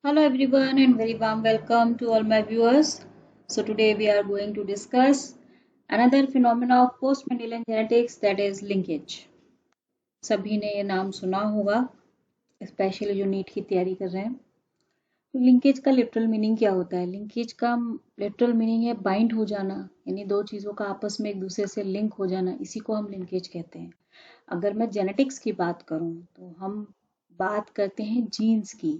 Hello everyone and very warm welcome to all my viewers. So today we are going to discuss another phenomena of post-Mendelian genetics, that is linkage. सभी ने ये नाम सुना होगा, specially जो NEET की तैयारी कर रहे हैं। तो लिंकेज का लिटरल मीनिंग क्या होता है? लिंकेज का लिटरल मीनिंग है बाइंड हो जाना, यानी दो चीज़ों का आपस में एक दूसरे से लिंक हो जाना, इसी को हम लिंकेज कहते हैं। अगर मैं जेनेटिक्स की बात करूं तो हम बात करते हैं जीन्स की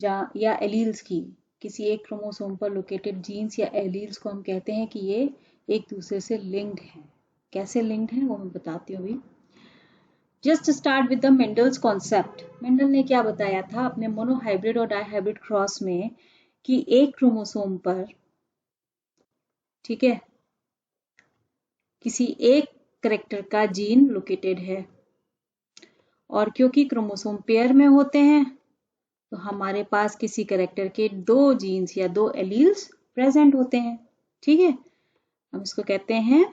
या एलील्स की। किसी एक क्रोमोसोम पर लोकेटेड जीन्स या एलील्स को हम कहते हैं कि ये एक दूसरे से लिंक्ड हैं। कैसे लिंक्ड हैं वो मैं बताती हूँ अभी। Just start with the Mendel's concept. Mendel ने क्या बताया था अपने मोनोहाइब्रिड और डाइहाइब्रिड क्रॉस में कि एक क्रोमोसोम पर, ठीक है, किसी एक करेक्टर का जीन लोकेटेड है, और क्योंकि क्रोमोसोम पेयर में होते हैं तो हमारे पास किसी कैरेक्टर के दो जीन्स या दो एलील्स प्रेजेंट होते हैं। ठीक है, हम इसको कहते हैं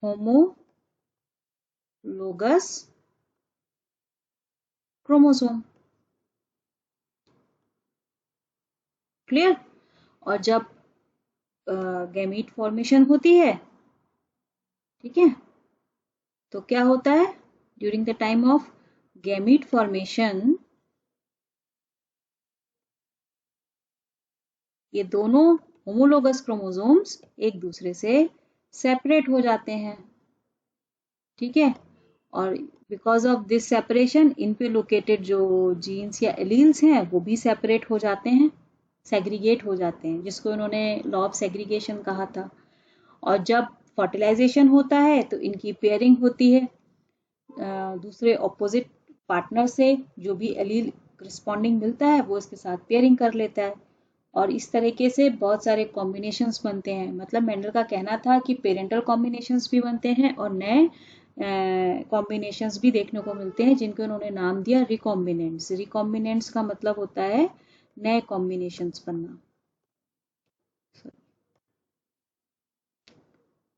होमोलोगस क्रोमोसोम। क्लियर? और जब गैमीट फॉर्मेशन होती है, ठीक है, तो क्या होता है? During the time of gamete formation ये दोनों होमोलोगस क्रोमोसोम्स एक दूसरे से सेपरेट हो जाते हैं। ठीक है, और बिकॉज ऑफ दिस सेपरेशन इन पे लोकेटेड जो जीन्स या एलील्स हैं वो भी सेपरेट हो जाते हैं, सेग्रीगेट हो जाते हैं, जिसको इन्होंने लॉ ऑफ सेग्रीगेशन कहा था। और जब फर्टिलाइजेशन होता है तो इनकी पेयरिंग होती है दूसरे ऑपोजिट पार्टनर से। जो भी एलील रिस्पॉन्डिंग मिलता है वो इसके साथ पेयरिंग कर लेता है, और इस तरीके से बहुत सारे कॉम्बिनेशंस बनते हैं। मतलब मेंडल का कहना था कि पेरेंटल कॉम्बिनेशंस भी बनते हैं और नए कॉम्बिनेशंस भी देखने को मिलते हैं, जिनको उन्होंने नाम दिया रिकॉम्बिनेंट्स। रिकॉम्बिनेंट्स का मतलब होता है नए कॉम्बिनेशंस बनना।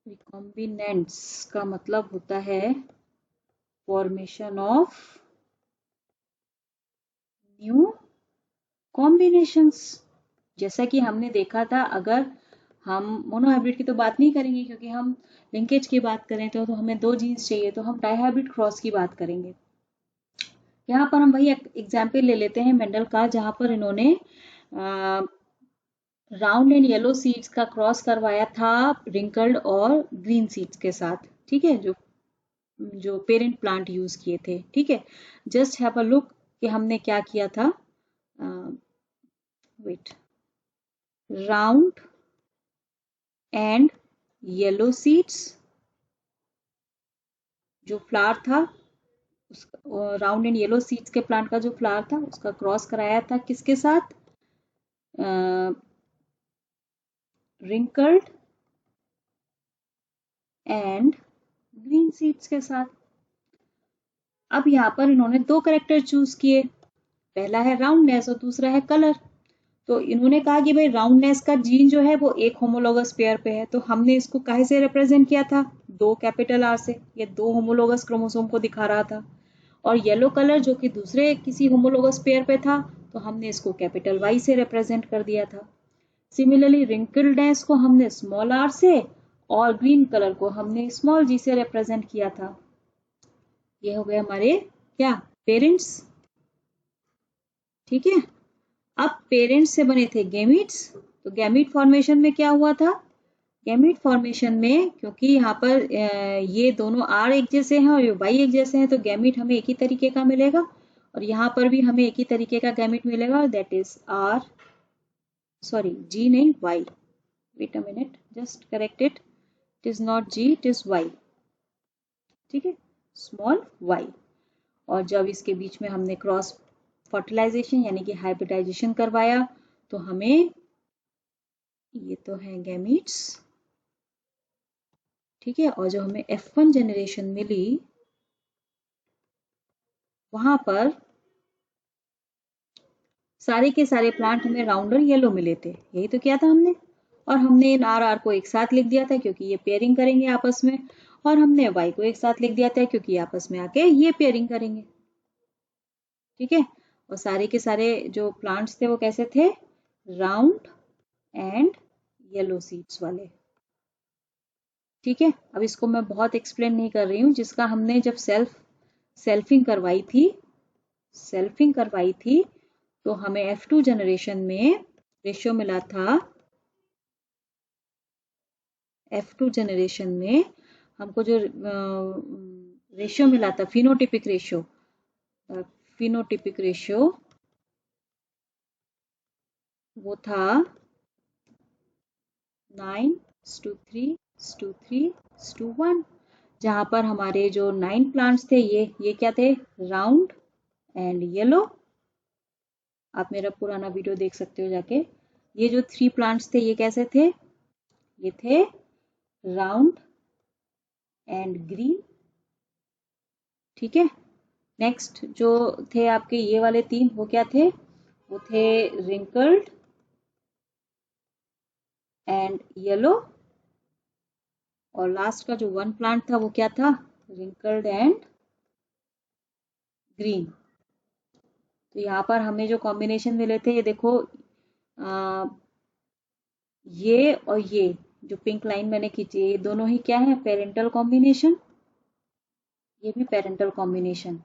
रिकॉम्बिनेंट्स का मतलब होता है फॉर्मेशन ऑफ न्यू कॉम्बिनेशंस। जैसा कि हमने देखा था, अगर हम मोनोहाइब्रिड की तो बात नहीं करेंगे क्योंकि हम लिंकेज की बात करें तो हमें दो जीन्स चाहिए, तो हम डाइहाइब्रिड क्रॉस की बात करेंगे। यहाँ पर हम वही एग्जाम्पल ले लेते हैं मेंडल का, जहां पर इन्होंने राउंड एंड येलो सीड्स का क्रॉस करवाया था रिंकल्ड और ग्रीन सीड्स के साथ। ठीक है, जो पेरेंट प्लांट यूज किए थे। ठीक है, जस्ट हैव अ लुक कि हमने क्या किया था। Wait, round and yellow seeds, जो फ्लावर था राउंड एंड येलो सीड्स के प्लांट का जो फ्लावर था उसका क्रॉस कराया था किसके साथ? रिंकल्ड एंड ग्रीन सीड्स के साथ। अब यहाँ पर इन्होंने दो कैरेक्टर चूज किए, पहला है राउंडनेस और दूसरा है कलर। तो इन्होंने कहा कि भाई राउंडनेस का जीन जो है वो एक होमोलोगस पेयर पे है, तो हमने इसको काहे से रिप्रेजेंट किया था? दो कैपिटल आर से। ये दो होमोलोगस क्रोमोसोम को दिखा रहा था। और येलो कलर जो कि दूसरे किसी होमोलोगस पेयर पे था, तो हमने इसको कैपिटल वाई से रिप्रेजेंट कर दिया था। सिमिलरली रिंकल्डनेस को हमने स्मॉल आर से और ग्रीन कलर को हमने स्मॉल जी से रिप्रेजेंट किया था। ये हो गए हमारे क्या? पेरेंट्स। ठीक है, अब पेरेंट्स से बने थे गैमीट्स। तो गैमीट फॉर्मेशन में क्या हुआ था? गैमीट फॉर्मेशन में क्योंकि यहाँ पर ये दोनों आर एक जैसे हैं और ये वाई एक जैसे हैं, तो गैमीट हमें एक ही तरीके का मिलेगा, और यहाँ पर भी हमें एक ही तरीके का गैमीट मिलेगा, that is R, sorry G नहीं Y, wait a minute, just correct it is not G, it is Y. ठीक है, स्मॉल वाई। और जब इसके बीच में हमने क्रॉस फर्टिलाइजेशन यानी कि हाइब्रिडाइजेशन करवाया, तो हमें ये तो है गैमीट्स। ठीक है, और जो हमें F1 जनरेशन मिली वहां पर सारे के सारे प्लांट हमें राउंड और येलो मिले थे। यही तो किया था हमने, और हमने इन आर को एक साथ लिख दिया था क्योंकि ये पेयरिंग करेंगे आपस में, और हमने वाई को एक साथ लिख दिया था क्योंकि आपस में आके ये पेयरिंग करेंगे। ठीक है, और सारे के सारे जो प्लांट्स थे वो कैसे थे, राउंड एंड येलो सीड्स वाले। ठीक है, अब इसको मैं बहुत एक्सप्लेन नहीं कर रही हूँ। जिसका हमने जब सेल्फिंग करवाई थी तो हमें F2 जनरेशन में रेशियो मिला था, F2 जनरेशन में हमको जो रेशियो मिला था, फिनोटिपिक रेशियो वो था 9:3:1, जहां पर हमारे जो 9 प्लांट्स थे ये क्या थे, राउंड एंड येलो। आप मेरा पुराना वीडियो देख सकते हो जाके। ये जो 3 प्लांट्स थे ये कैसे थे, ये थे राउंड एंड ग्रीन। ठीक है, नेक्स्ट जो थे आपके ये वाले 3 वो क्या थे, वो थे रिंकल्ड एंड येलो। और लास्ट का जो 1 प्लांट था वो क्या था, रिंकल्ड एंड ग्रीन। तो यहाँ पर हमें जो कॉम्बिनेशन मिले थे, ये देखो ये और ये जो पिंक लाइन मैंने खींची है, ये दोनों ही क्या है, पेरेंटल कॉम्बिनेशन। ये भी पेरेंटल कॉम्बिनेशन,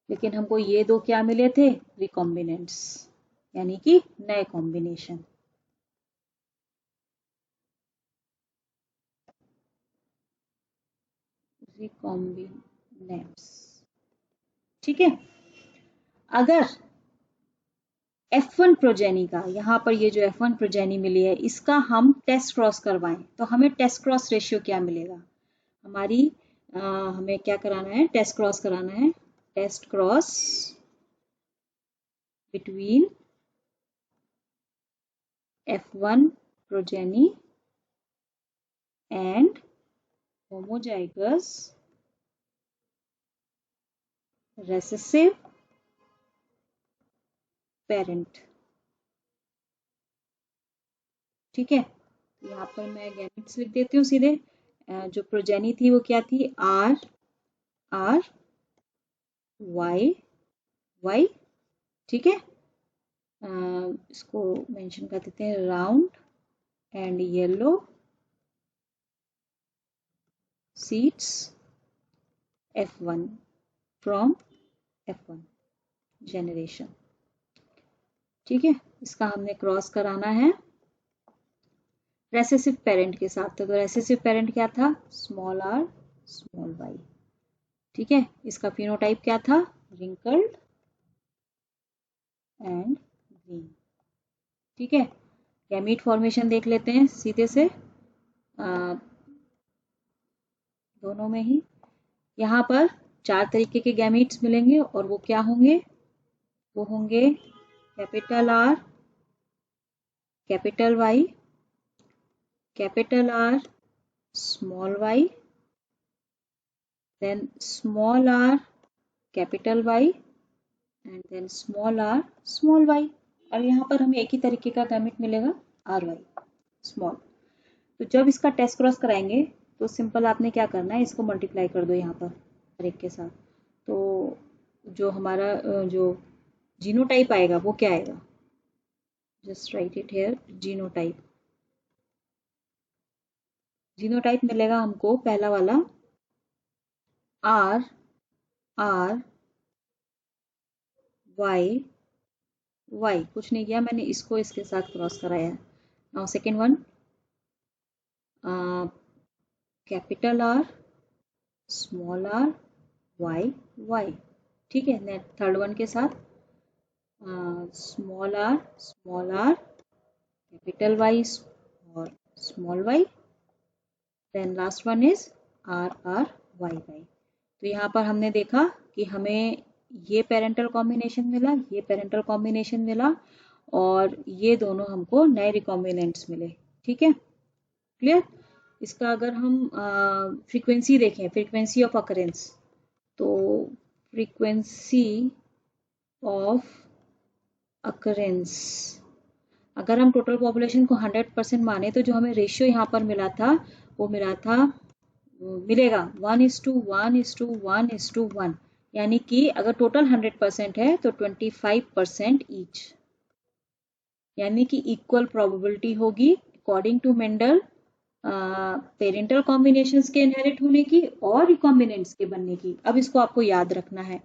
लेकिन हमको ये दो क्या मिले थे, रिकॉम्बिनेंट्स, यानी कि नए कॉम्बिनेशन। रिकॉम्बिनेंट्स। ठीक है, अगर F1 प्रोजेनी का, यहाँ पर ये जो F1 प्रोजेनी मिली है, इसका हम टेस्ट क्रॉस करवाएं तो हमें टेस्ट क्रॉस रेशियो क्या मिलेगा, हमें क्या कराना है, टेस्ट क्रॉस कराना है, test cross between F1 progeny and homozygous recessive parent. ठीक है, यहाँ पर मैं गैमेट्स लिख देती हूँ सीधे। जो प्रोजेनी थी वो क्या थी, R Y। ठीक है, इसको मेंशन कर देते हैं, round and yellow seeds F1 from F1 generation. ठीक है, इसका हमने क्रॉस कराना है रेसेसिव पेरेंट के साथ। तो रेसेसिव पेरेंट क्या था, स्मॉल r स्मॉल y। ठीक है, इसका फिनोटाइप क्या था, रिंकल्ड एंड ग्रीन। ठीक है, गैमीट फॉर्मेशन देख लेते हैं सीधे से, दोनों में ही। यहाँ पर 4 तरीके के गैमीट्स मिलेंगे और वो क्या होंगे, वो होंगे capital R, capital Y, capital R, small y, then small r, capital Y and then small r, small y। और यहाँ पर हमें एक ही तरीके का गैमेट मिलेगा, RY स्मॉल। तो जब इसका टेस्ट क्रॉस कराएंगे तो सिंपल आपने क्या करना है, इसको मल्टीप्लाई कर दो यहाँ पर हर एक के साथ। तो जो हमारा जो जीनोटाइप आएगा वो क्या आएगा, just right it here, genotype मिलेगा हमको पहला वाला R Y। कुछ नहीं किया मैंने, इसको इसके साथ क्रॉस कराया। Now second one, capital R small r y। ठीक है, थर्ड वन के साथ स्मॉल r कैपिटल Y और small y। Then last one is R Y। तो यहाँ पर हमने देखा कि हमें ये पेरेंटल कॉम्बिनेशन मिला, ये पेरेंटल कॉम्बिनेशन मिला, और ये दोनों हमको नए रिकॉम्बिनेंट्स मिले। ठीक है, क्लियर। इसका अगर हम फ्रीक्वेंसी देखें, फ्रीक्वेंसी ऑफ अकरेंस, तो फ्रीक्वेंसी ऑफ अकरेंस, अगर हम टोटल पॉपुलेशन को 100% माने तो जो हमें रेशियो यहाँ पर मिला था वो मिलेगा 1:1:1:1, यानी कि अगर टोटल 100% है तो 25% ईच, यानी कि इक्वल प्रोबेबिलिटी होगी according to Mendel parental combinations के इनहेरिट होने की और रिकॉम्बिनेंट्स के बनने की। अब इसको आपको याद रखना है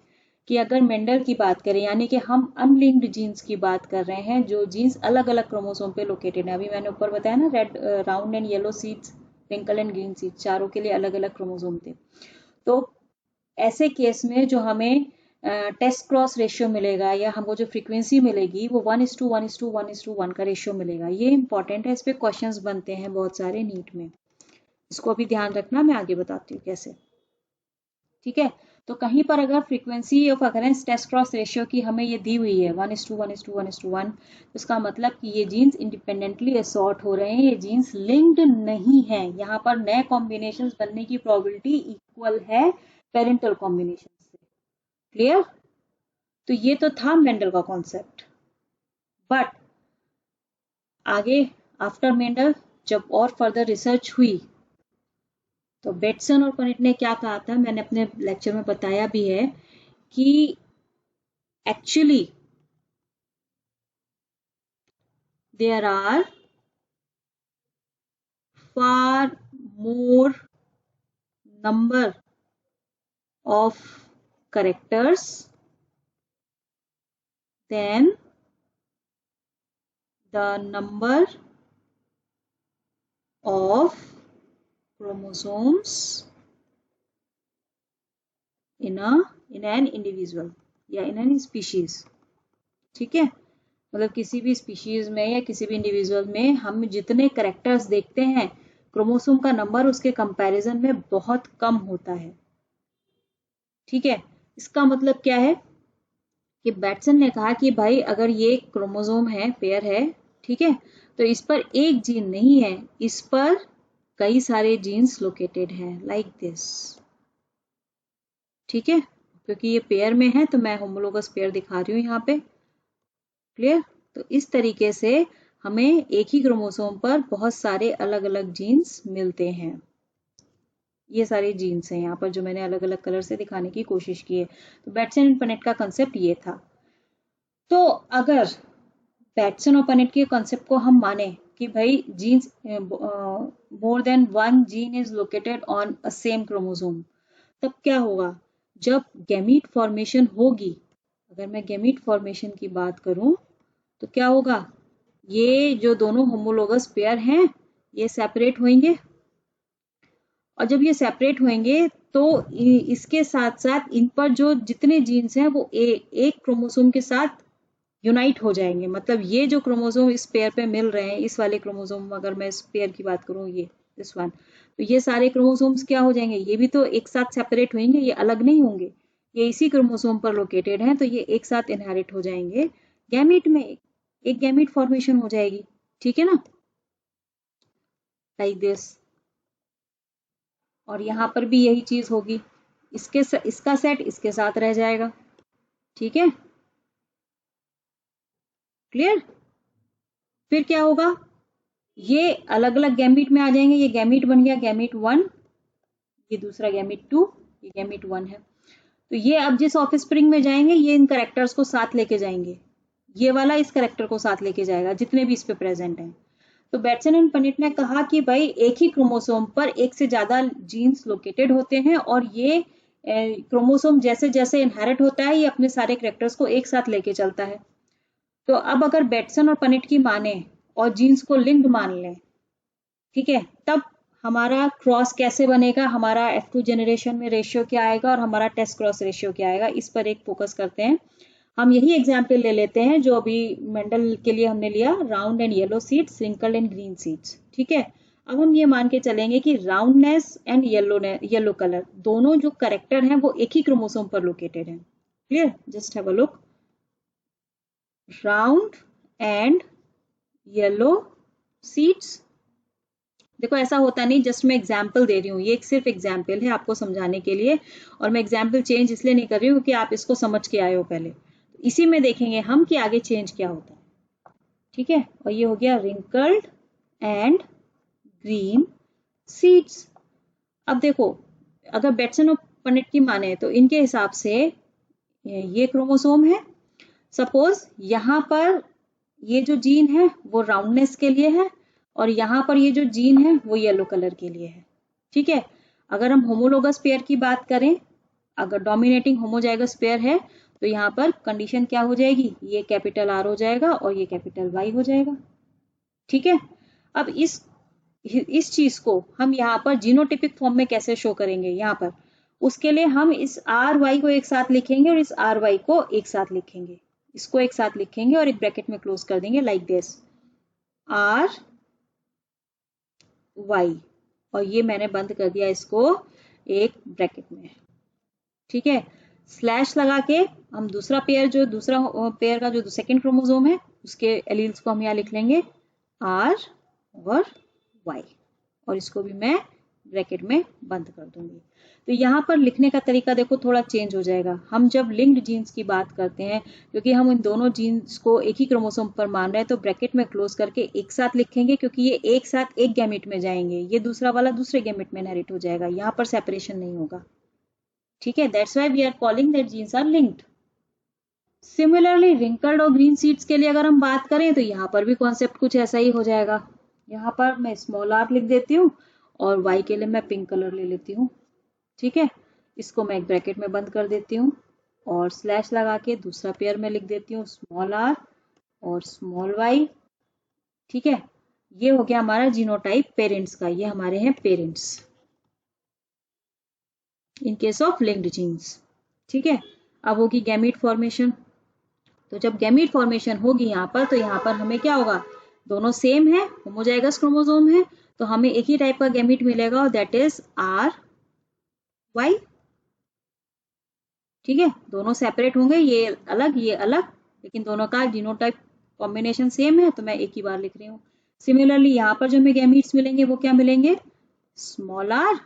कि अगर मेंडल की बात करें, यानी कि हम अनलिंक्ड जीन्स की बात कर रहे हैं, जो जीन्स अलग अलग क्रोमोसोम पे लोकेटेड है। अभी मैंने ऊपर बताया ना, red round and yellow seeds, twinkle and green seeds, चारों के लिए अलग अलग क्रोमोसोम थे। तो ऐसे केस में जो हमें टेस्ट क्रॉस रेशियो मिलेगा या हमको जो फ्रीक्वेंसी मिलेगी वो 1:1:1:1 का रेशियो मिलेगा। ये इंपॉर्टेंट है, इस पे क्वेश्चंस बनते हैं बहुत सारे नीट में, इसको अभी ध्यान रखना, मैं आगे बताती हूँ कैसे। ठीक है, तो कहीं पर अगर frequency of occurrence test cross ratio की हमें ये दी हुई है 1:1:1:1, तो इसका मतलब कि ये जीन्स इंडिपेंडेंटली असॉर्ट हो रहे हैं, ये जीन्स लिंक्ड नहीं है। यहाँ पर नए कॉम्बिनेशन बनने की प्रोबेबिलिटी इक्वल है पेरेंटल कॉम्बिनेशन से। क्लियर? तो ये तो था मेंडल का कॉन्सेप्ट। बट आगे आफ्टर मेंडल जब और फर्दर रिसर्च हुई तो बेटसन और पनिट ने क्या कहा था, मैंने अपने लेक्चर में बताया भी है कि actually there are far more number of characters than the number of chromosomes in an individual या in an species। ठीक है, मतलब किसी भी स्पीशीज में या किसी भी इंडिविजुअल में हम जितने करेक्टर्स देखते हैं, क्रोमोसोम का नंबर उसके कंपैरिजन में बहुत कम होता है। ठीक है, इसका मतलब क्या है कि बेटसन ने कहा कि भाई अगर ये क्रोमोसोम है, पेयर है, ठीक है, तो इस पर एक जीन नहीं है, इस पर कई सारे जीन्स लोकेटेड हैं, लाइक दिस। ठीक है, क्योंकि ये पेयर में है तो मैं होमोलोगस पेयर दिखा रही हूँ यहाँ पे। क्लियर? तो इस तरीके से हमें एक ही क्रोमोसोम पर बहुत सारे अलग अलग जीन्स मिलते हैं। ये सारे जीन्स हैं यहाँ पर जो मैंने अलग अलग कलर से दिखाने की कोशिश की है। तो बेटसन एंड पनेट का कंसेप्ट ये था। तो अगर बेटसन और पनेट के कॉन्सेप्ट को हम माने कि भाई genes more than one gene is located on a same chromosome, तब क्या होगा जब गैमीट फॉर्मेशन होगी। अगर मैं गैमीट फॉर्मेशन की बात करूं तो क्या होगा, ये जो दोनों होमोलोगस पेयर हैं ये सेपरेट होंगे, और जब ये सेपरेट होंगे तो इसके साथ साथ इन पर जो जितने जीन्स हैं वो एक क्रोमोसोम के साथ यूनाइट हो जाएंगे। मतलब ये जो क्रोमोसोम इस पेयर पे मिल रहे हैं, इस वाले क्रोमोसोम, अगर मैं इस पेयर की बात करूं, ये दिस वन, तो ये सारे क्रोमोसोम्स क्या हो जाएंगे, ये भी तो एक साथ सेपरेट होंगे, ये अलग नहीं होंगे, ये इसी क्रोमोसोम पर लोकेटेड हैं, तो ये एक साथ इनहेरिट हो जाएंगे। गैमीट में एक गैमीट फॉर्मेशन हो जाएगी। ठीक है ना, लाइक दिस। और यहां पर भी यही चीज होगी, इसका सेट इसके साथ रह जाएगा। ठीक है, क्लियर? फिर क्या होगा, ये अलग अलग गैमीट में आ जाएंगे, ये गैमीट बन गया गैमीट 1, ये दूसरा गैमीट 2, ये गैमीट 1 है। तो ये अब जिस ऑफस्प्रिंग में जाएंगे ये इन कैरेक्टर्स को साथ लेके जाएंगे, ये वाला इस कैरेक्टर को साथ लेके जाएगा जितने भी इस पे प्रेजेंट हैं। तो बेटसन एंड पनिट ने कहा कि भाई एक ही क्रोमोसोम पर एक से ज्यादा जीन्स लोकेटेड होते हैं, और ये क्रोमोसोम जैसे जैसे इनहेरिट होता है ये अपने सारे कैरेक्टर्स को एक साथ लेके चलता है। तो अब अगर बेटसन और पनिट की माने और जीन्स को लिंक्ड मान लें, ठीक है, तब हमारा क्रॉस कैसे बनेगा, हमारा F2 जनरेशन में रेशियो क्या आएगा और हमारा टेस्ट क्रॉस रेशियो क्या आएगा, इस पर एक फोकस करते हैं। हम यही एग्जाम्पल ले लेते हैं जो अभी मेंडल के लिए हमने लिया, round and yellow seeds, wrinkled and green seeds. ठीक है, अब हम ये मान के चलेंगे कि राउंडनेस एंड येलो कलर दोनों जो करेक्टर हैं वो एक ही क्रोमोसोम पर लोकेटेड हैं। Clear? Just have a look, round and yellow seeds. देखो ऐसा होता नहीं, जस्ट मैं एग्जाम्पल दे रही हूँ, ये सिर्फ एग्जाम्पल है आपको समझाने के लिए, और मैं एग्जाम्पल चेंज इसलिए नहीं कर रही हूँ कि आप इसको समझ के आए हो पहले। तो इसी में देखेंगे हम कि आगे चेंज क्या होता है। ठीक है, और ये हो गया रिंकल्ड एंड ग्रीन सीड्स। अब देखो, अगर बेटसन और पनिट की माने तो इनके हिसाब से ये क्रोमोसोम है। सपोज यहाँ पर ये जो जीन है वो राउंडनेस के लिए है और यहाँ पर ये जो जीन है वो येलो कलर के लिए है। ठीक है, अगर हम होमोलोगस पेयर की बात करें, अगर डोमिनेटिंग होमोजाइगस पेयर है तो यहाँ पर कंडीशन क्या हो जाएगी, ये कैपिटल आर हो जाएगा और ये कैपिटल वाई हो जाएगा। ठीक है, अब इस चीज को हम यहाँ पर जीनोटिपिक फॉर्म में कैसे शो करेंगे, यहाँ पर उसके लिए हम इस आर वाई को एक साथ लिखेंगे और इस आर वाई को एक साथ लिखेंगे, इसको एक साथ लिखेंगे और एक ब्रैकेट में क्लोज कर देंगे लाइक दिस आर वाई, और ये मैंने बंद कर दिया इसको एक ब्रैकेट में। ठीक है, स्लैश लगा के हम दूसरा पेयर का जो सेकंड क्रोमोसोम है उसके एलील्स को हम यहाँ लिख लेंगे आर और वाई, और इसको भी मैं ब्रैकेट में बंद कर दूंगी। तो यहाँ पर लिखने का तरीका देखो थोड़ा चेंज हो जाएगा। हम जब लिंक्ड जीन्स की बात करते हैं, क्योंकि हम इन दोनों जीन्स को एक ही क्रोमोसोम पर मान रहे हैं, तो ब्रैकेट में क्लोज करके एक साथ लिखेंगे, क्योंकि ये एक साथ एक गैमेट में जाएंगे, ये दूसरा वाला दूसरे गैमेट में इनहेरिट हो जाएगा, यहाँ पर सेपरेशन नहीं होगा। ठीक है, that's why we are calling that genes are linked. Similarly wrinkled और ग्रीन सीड्स के लिए अगर हम बात करें तो यहाँ पर भी कॉन्सेप्ट कुछ ऐसा ही हो जाएगा। यहाँ पर मैं स्मॉल आर लिख देती हूँ और वाई के लिए मैं पिंक कलर ले लेती हूँ। ठीक है, इसको मैं एक ब्रैकेट में बंद कर देती हूँ और स्लैश लगा के दूसरा पेयर में लिख देती हूँ स्मॉल आर और स्मॉल वाई। ठीक है, ये हो गया हमारा जीनोटाइप पेरेंट्स का, ये हमारे हैं parents in case of linked genes. ठीक है, अब होगी गैमीट फॉर्मेशन। तो जब गैमीट फॉर्मेशन होगी यहाँ पर, तो यहाँ पर हमें क्या होगा, दोनों सेम है, होमोजाइगस क्रोमोसोम है, तो हमें एक ही टाइप का गैमीट मिलेगा और दैट इज आर वाई। ठीक है, दोनों सेपरेट होंगे, ये अलग ये अलग, लेकिन दोनों का जीनोटाइप कॉम्बिनेशन सेम है, तो मैं एक ही बार लिख रही हूँ। सिमिलरली यहाँ पर जो हमें गैमीट्स मिलेंगे वो क्या मिलेंगे, स्मॉल आर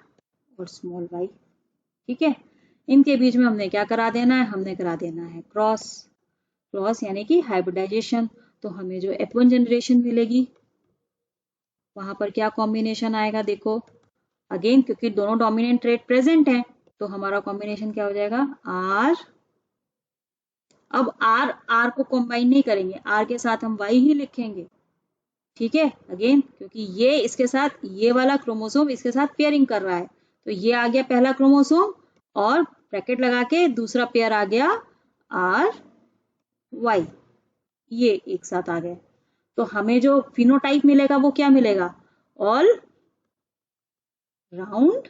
और स्मॉल वाई। ठीक है, इनके बीच में हमने क्या करा देना है, हमने करा देना है क्रॉस यानी कि हाइब्रिडाइजेशन। तो हमें जो F1 जनरेशन मिलेगी वहां पर क्या कॉम्बिनेशन आएगा, देखो अगेन क्योंकि दोनों डोमिनेंट ट्रेट प्रेजेंट हैं, तो हमारा कॉम्बिनेशन क्या हो जाएगा आर। अब आर को कंबाइन नहीं करेंगे, आर के साथ हम वाई ही लिखेंगे। ठीक है, अगेन क्योंकि ये इसके साथ ये वाला क्रोमोसोम इसके साथ पेयरिंग कर रहा है, तो ये आ गया पहला क्रोमोसोम और ब्रैकेट लगा के दूसरा पेयर आ गया आर वाई, ये एक साथ आ गए। तो हमें जो फिनोटाइप मिलेगा वो क्या मिलेगा, all round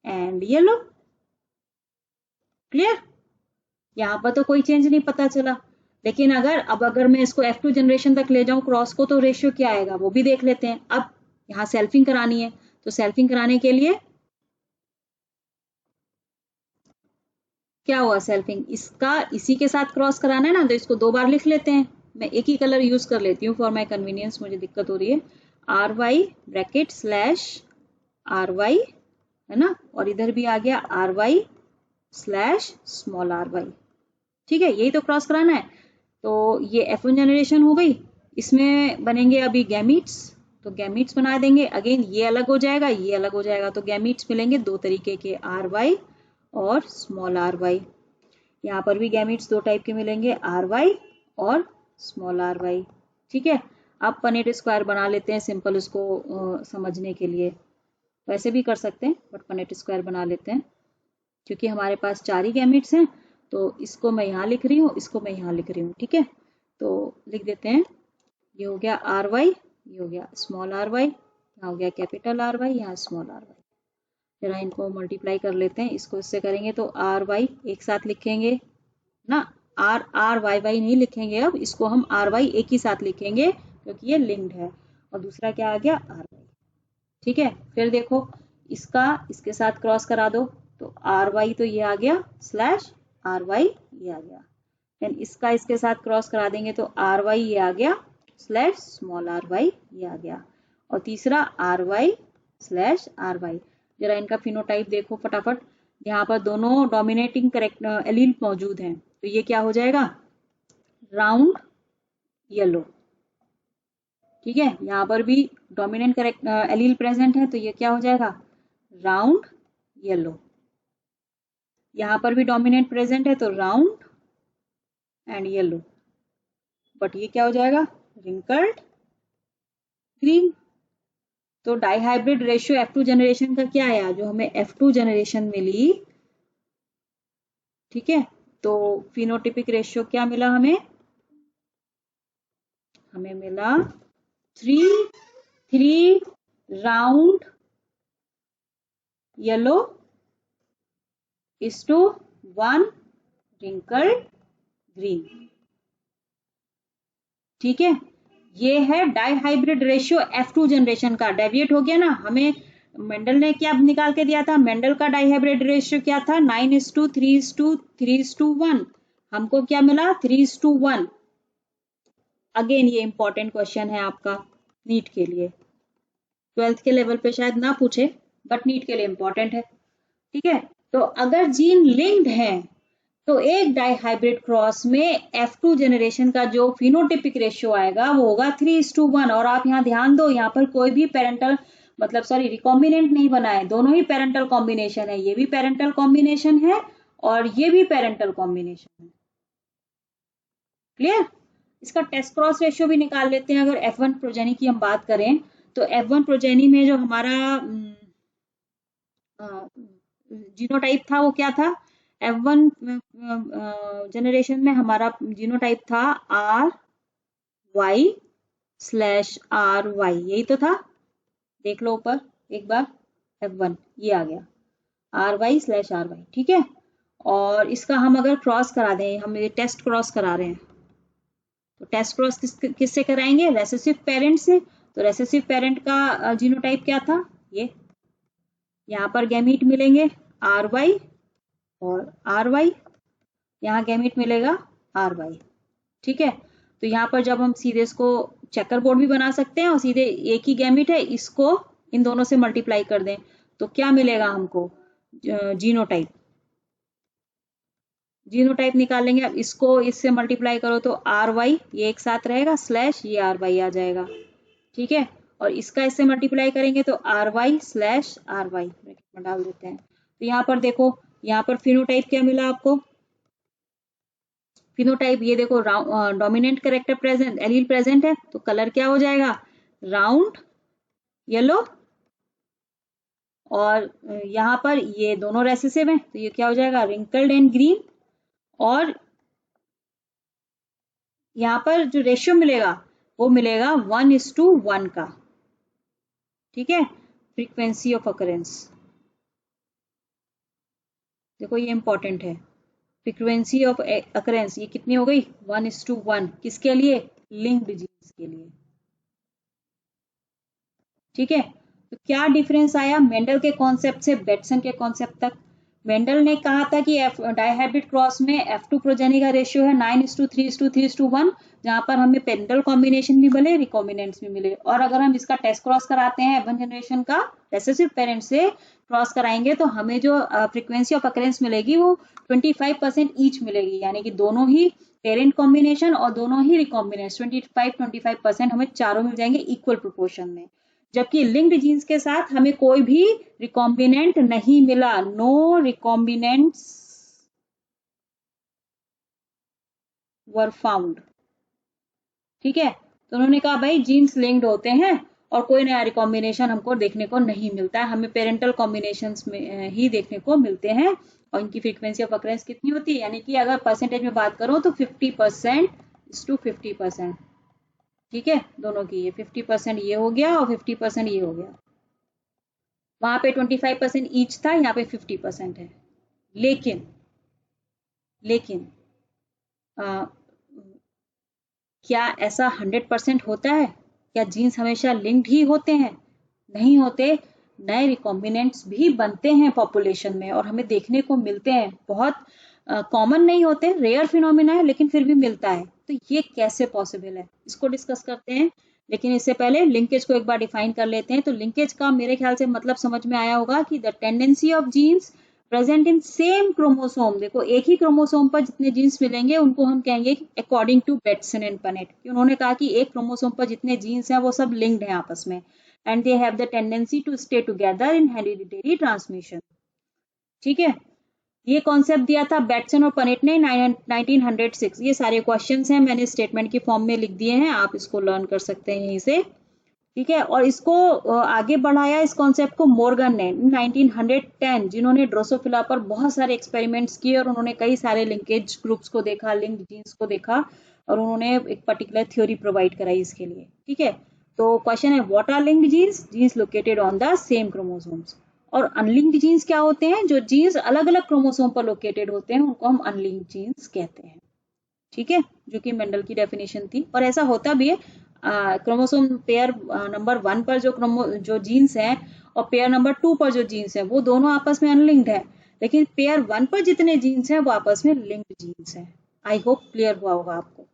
and yellow. Clear, यहाँ पर तो कोई चेंज नहीं पता चला, लेकिन अगर मैं इसको F2 जनरेशन तक ले जाऊं क्रॉस को, तो रेशियो क्या आएगा वो भी देख लेते हैं। अब यहाँ सेल्फिंग करानी है, तो सेल्फिंग कराने के लिए क्या हुआ, सेल्फिंग इसका इसी के साथ क्रॉस कराना है ना, तो इसको 2 बार लिख लेते हैं। मैं एक ही कलर यूज कर लेती हूँ फॉर माई कन्वीनियंस, मुझे दिक्कत हो रही है। R Y bracket slash R Y है ना, और इधर भी आ गया R Y slash small R Y. ठीक है, यही तो क्रॉस कराना है। तो ये F1 जनरेशन हो गई, इसमें बनेंगे अभी गैमीट्स, तो गैमीट्स बना देंगे। अगेन ये अलग हो जाएगा ये अलग हो जाएगा, तो गैमीट्स मिलेंगे 2 तरीके के, आर वाई और स्मॉल आर वाई। यहाँ पर भी गैमीट्स 2 टाइप के मिलेंगे, आर वाई और स्मॉल आर वाई। ठीक है, अब पनेट स्क्वायर बना लेते हैं सिंपल उसको समझने के लिए, वैसे भी कर सकते हैं बट पनेट स्क्वायर बना लेते हैं, क्योंकि हमारे पास 4 ही गैमीट्स हैं। तो इसको मैं यहाँ लिख रही हूँ, इसको मैं यहाँ लिख रही हूँ। ठीक है, तो लिख देते हैं, ये हो गया आर वाई, ये हो गया स्मॉल आर वाई, यहाँ हो गया कैपिटल आर वाई, यहाँ स्मॉल आर वाई। जरा इनको मल्टीप्लाई कर लेते हैं, इसको इससे करेंगे तो आर वाई एक साथ लिखेंगे ना, आर वाई वाई नहीं लिखेंगे, अब इसको हम आर वाई एक ही साथ लिखेंगे क्योंकि ये लिंक्ड है। और दूसरा क्या आ गया आर वाई। ठीक है, फिर देखो इसका इसके साथ क्रॉस करा दो, तो आर वाई तो ये आ गया स्लैश आर वाई ये आ गया, देन इसका इसके साथ क्रॉस करा देंगे तो आर वाई ये आ गया स्लैश स्मॉल आर वाई ये आ गया, और तीसरा R Y slash R Y. जरा इनका फिनोटाइप देखो फटाफट, यहाँ पर दोनों डोमिनेटिंग करेक्ट एलील मौजूद हैं, तो ये क्या हो जाएगा राउंड येलो। ठीक है, यहाँ पर भी डोमिनेंट करेक्ट एलील प्रेजेंट है, तो ये क्या हो जाएगा राउंड येलो। यहाँ पर भी डोमिनेंट प्रेजेंट है तो राउंड एंड येलो, बट ये क्या हो जाएगा, रिंकल्ड ग्रीन। तो डाइहाइब्रिड रेशियो F2 जनरेशन का क्या आया, जो हमें F2 जनरेशन मिली, ठीक है, तो फिनोटिपिक रेशियो क्या मिला हमें, हमें मिला 3 round yellow is to 1 wrinkled green. ठीक है, ये है डाइहाइब्रिड रेशियो F2 जनरेशन का। डेविएट हो गया ना, हमें मेंडल ने क्या निकाल के दिया था, मेंडल का डाइहाइब्रिड रेशियो क्या था, 9:3:3:1। हमको क्या मिला, 3:1। अगेन ये इंपॉर्टेंट क्वेश्चन है आपका नीट के लिए, 12th के लेवल पे शायद ना पूछे, बट नीट के लिए इंपॉर्टेंट है। ठीक है, तो अगर जीन लिंक्ड है तो एक डाइहाइब्रिड क्रॉस में F2 जनरेशन का जो फिनोटिपिक रेशियो आएगा वो होगा 3:1। और आप यहाँ ध्यान दो, यहाँ पर कोई भी पेरेंटल रिकॉम्बिनेंट नहीं बना है, दोनों ही पेरेंटल कॉम्बिनेशन है। ये भी पेरेंटल कॉम्बिनेशन है और ये भी पेरेंटल कॉम्बिनेशन है। क्लियर? इसका टेस्ट क्रॉस रेशियो भी निकाल लेते हैं। अगर F1 प्रोजेनी की हम बात करें तो F1 प्रोजेनी में जो हमारा जीनोटाइप था वो क्या था, F1 जनरेशन में हमारा जीनोटाइप था RY/RY, यही तो था, देख लो ऊपर एक बार, F1 ये आ गया RY/RY। ठीक है, और इसका हम अगर क्रॉस करा दें, हम ये टेस्ट क्रॉस करा रहे हैं, तो टेस्ट क्रॉस किससे कराएंगे, रेसेसिव पेरेंट से। तो रेसेसिव पेरेंट का जीनोटाइप क्या था, ये यहाँ पर गैमीट मिलेंगे RY और RY, यहाँ गैमीट मिलेगा RY। ठीक है, तो यहाँ पर जब हम सीधे इसको चेकर बोर्ड भी बना सकते हैं और सीधे एक ही गैमीट है, इसको इन दोनों से मल्टीप्लाई कर दें तो क्या मिलेगा हमको, जीनोटाइप। जीनोटाइप निकालेंगे, अब इसको इससे मल्टीप्लाई करो तो RY ये एक साथ रहेगा, स्लैश ये RY आ जाएगा। ठीक है, और इसका इससे मल्टीप्लाई करेंगे तो RY/RY ब्रैकेट में डाल देते हैं। तो यहाँ पर देखो, यहाँ पर फिनोटाइप क्या मिला आपको, फिनोटाइप ये देखो, dominant character present, allele present है, तो कलर क्या हो जाएगा, राउंड येलो। और यहाँ पर ये दोनों रेसेसिव हैं तो ये क्या हो जाएगा, रिंकल्ड एंड ग्रीन। और यहाँ पर जो रेशियो मिलेगा वो मिलेगा 1:1 का। ठीक है, फ्रीक्वेंसी ऑफ अकरेंस, देखो ये इंपॉर्टेंट है, फ्रीक्वेंसी ऑफ अकरेंस ये कितनी हो गई, 1:1। किसके लिए, लिंक्ड जीन्स के लिए। ठीक है, तो क्या डिफरेंस आया मेंडल के कॉन्सेप्ट से बेटसन के कॉन्सेप्ट तक। मेंडल ने कहा था कि डाइहाइब्रिड क्रॉस में F2 प्रोजेनी का रेशियो है 9:3:3:1, जहां पर हमें पेरेंटल कॉम्बिनेशन भी मिले, रिकॉम्बिनेंट्स भी मिले। और अगर हम इसका टेस्ट क्रॉस कराते हैं F1 जनरेशन का रेसेसिव पेरेंट से क्रॉस कराएंगे तो हमें जो फ्रीक्वेंसी ऑफ अकरेंस मिलेगी वो 25% ईच मिलेगी, यानी कि दोनों ही पेरेंट कॉम्बिनेशन और दोनों ही रिकॉम्बिनेंट्स 25% हमें चारों मिल जाएंगे इक्वल प्रोपोर्शन में। जबकि लिंक्ड जीन्स के साथ हमें कोई भी रिकॉम्बिनेंट नहीं मिला, नो रिकॉम्बिनेंट्स वर फाउंड। ठीक है, तो उन्होंने कहा भाई जीन्स लिंक्ड होते हैं और कोई नया रिकॉम्बिनेशन हमको देखने को नहीं मिलता है, हमें पेरेंटल कॉम्बिनेशंस में ही देखने को मिलते हैं। और इनकी फ्रीक्वेंसी ऑफ अकरेंस कितनी होती है, यानी कि अगर परसेंटेज में बात करो तो 50%:50%। ठीक है, दोनों की ये 50% ये हो गया और 50% ये हो गया। वहां पे 25% ईच था, यहाँ पे 50% है। लेकिन क्या ऐसा 100% होता है, क्या जीन्स हमेशा लिंक्ड ही होते हैं, नहीं होते। नए रिकॉम्बिनेंट्स भी बनते हैं पॉपुलेशन में और हमें देखने को मिलते हैं, बहुत कॉमन नहीं होते, रेयर फिनोमिना है लेकिन फिर भी मिलता है। तो ये कैसे पॉसिबल है, इसको डिस्कस करते हैं। लेकिन इससे पहले लिंकेज को एक बार डिफाइन कर लेते हैं। तो लिंकेज का मेरे ख्याल से मतलब समझ में आया होगा कि the tendency of genes present in same chromosome, देखो एक ही क्रोमोसोम पर जितने जीन्स मिलेंगे उनको हम कहेंगे according to Bateson and Punnett, कि उन्होंने कहा कि एक क्रोमोसोम पर जितने जीन्स हैं वो सब लिंक्ड हैं आपस में, and they have the tendency to stay together in hereditary transmission. ठीक है, ये कॉन्सेप्ट दिया था बेटसन और पनेट ने 1906। ये सारे क्वेश्चंस हैं, मैंने स्टेटमेंट की फॉर्म में लिख दिए हैं, आप इसको लर्न कर सकते हैं यहीं से, ठीक है। और इसको आगे बढ़ाया इस कॉन्सेप्ट को मॉर्गन ने 1910, जिन्होंने ड्रोसोफिला पर बहुत सारे एक्सपेरिमेंट्स किए और उन्होंने कई सारे लिंकेज ग्रुप्स को देखा, लिंक्ड जीन्स को देखा, और उन्होंने एक पर्टिकुलर थ्योरी प्रोवाइड कराई इसके लिए, ठीक है। तो क्वेश्चन है, what are linked genes? Genes located on the same chromosomes. और अनलिंक्ड जीन्स क्या होते हैं? जो जीन्स अलग अलग क्रोमोसोम पर लोकेटेड होते हैं उनको हम अनलिंक्ड जीन्स कहते हैं, ठीक है, जो कि मेंडल की डेफिनेशन थी। और ऐसा होता भी है, क्रोमोसोम पेयर नंबर 1 पर जो जीन्स हैं और पेयर नंबर 2 पर जो जीन्स हैं वो दोनों आपस में अनलिंक्ड है, लेकिन पेयर 1 पर जितने जीन्स हैं वो आपस में लिंक्ड जीन्स हैं। आई होप क्लियर हुआ होगा आपको।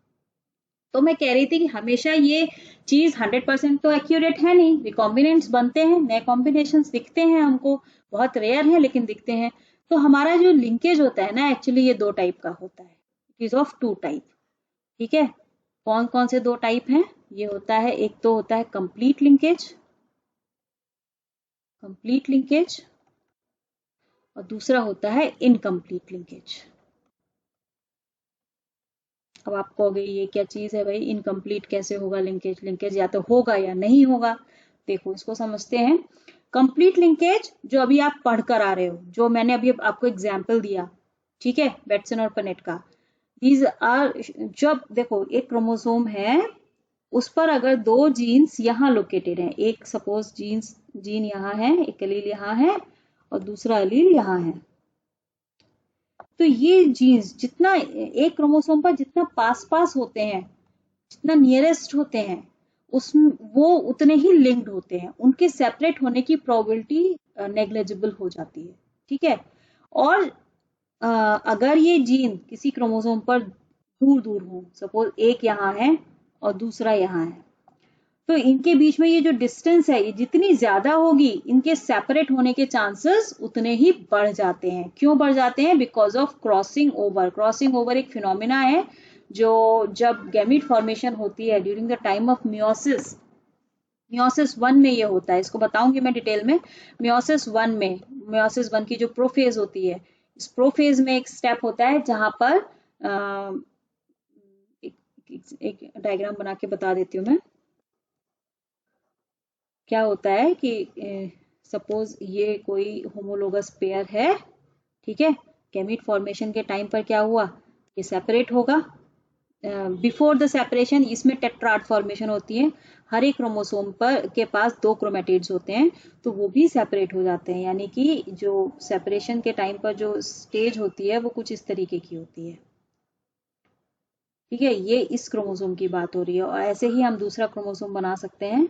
तो मैं कह रही थी कि हमेशा ये चीज 100% तो एक्यूरेट है नहीं, रिकॉम्बिनेंट्स बनते हैं, नए कॉम्बिनेशंस दिखते हैं हमको, बहुत रेयर है लेकिन दिखते हैं। तो हमारा जो लिंकेज होता है ना, एक्चुअली ये 2 टाइप का होता है, इट इज ऑफ 2 टाइप, ठीक है। कौन कौन से 2 टाइप हैं? ये होता है, एक तो होता है कंप्लीट लिंकेज, और दूसरा होता है इनकम्प्लीट लिंकेज। अब आप कहोगे ये क्या चीज है भाई, इनकम्प्लीट कैसे होगा लिंकेज? लिंकेज या तो होगा या नहीं होगा। देखो इसको समझते हैं। कंप्लीट लिंकेज जो अभी आप पढ़ कर आ रहे हो, जो मैंने अभी आपको एग्जाम्पल दिया, ठीक है, बेटसन और पनेट का, दीज आर, जब देखो एक क्रोमोसोम है, उस पर अगर 2 जीन्स यहाँ लोकेटेड हैं, एक सपोज जीन यहाँ है, एक एलील यहाँ है और दूसरा एलील यहाँ है, तो ये जीन्स जितना एक क्रोमोसोम पर जितना पास पास होते हैं, जितना नियरेस्ट होते हैं, उस वो उतने ही लिंक्ड होते हैं, उनके सेपरेट होने की प्रोबेबिलिटी नेग्लिजिबल हो जाती है, ठीक है। और अगर ये जीन किसी क्रोमोसोम पर दूर दूर हो, सपोज एक यहाँ है और दूसरा यहाँ है, तो इनके बीच में ये जो डिस्टेंस है ये जितनी ज्यादा होगी, इनके सेपरेट होने के चांसेस उतने ही बढ़ जाते हैं। क्यों बढ़ जाते हैं? Because of crossing over. Crossing over एक फिनोमिना है जो जब गैमीट फॉर्मेशन होती है during the time of meiosis, meiosis 1 में ये होता है, इसको बताऊंगी मैं डिटेल में। मियोसिस 1 में, मियोसिस 1 की जो प्रोफेज होती है, इस प्रोफेज में एक स्टेप होता है जहां पर एक डायग्राम बना के बता देती हूँ मैं। क्या होता है कि सपोज ये कोई होमोलोगस पेयर है, ठीक है, गैमीट फॉर्मेशन के टाइम पर क्या हुआ, ये सेपरेट होगा। बिफोर द सेपरेशन इसमें टेट्राड फॉर्मेशन होती है, हर एक क्रोमोसोम पर के पास 2 क्रोमेटिड्स होते हैं, तो वो भी सेपरेट हो जाते हैं। यानी कि जो सेपरेशन के टाइम पर जो स्टेज होती है वो कुछ इस तरीके की होती है, ठीक है। ये इस क्रोमोसोम की बात हो रही है, और ऐसे ही हम दूसरा क्रोमोसोम बना सकते हैं,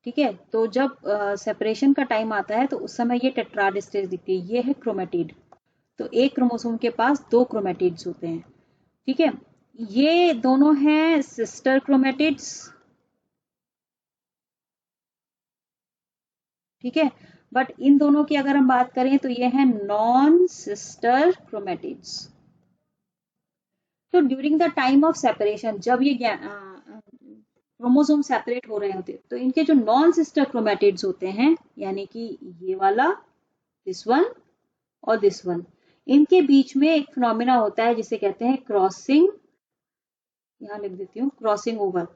ठीक है। तो जब सेपरेशन का टाइम आता है तो उस समय ये टेट्राड स्टेज दिखती है, ये है क्रोमेटिड। तो एक क्रोमोसोम के पास 2 क्रोमेटिड्स होते हैं, ठीक है। ये दोनों हैं सिस्टर क्रोमेटिड्स, ठीक है। बट इन दोनों की अगर हम बात करें तो ये हैं नॉन सिस्टर क्रोमेटिड्स। तो during the time of separation, जब ये क्रोमोसोम सेपरेट हो रहे होते हैं, तो इनके जो नॉन सिस्टर क्रोमेटिड्स होते हैं, यानी कि ये वाला, दिस वन और दिस वन, इनके बीच में एक फिनोमिना होता है जिसे कहते हैं क्रॉसिंग, यहां लिख देती हूँ, क्रॉसिंग ओवर।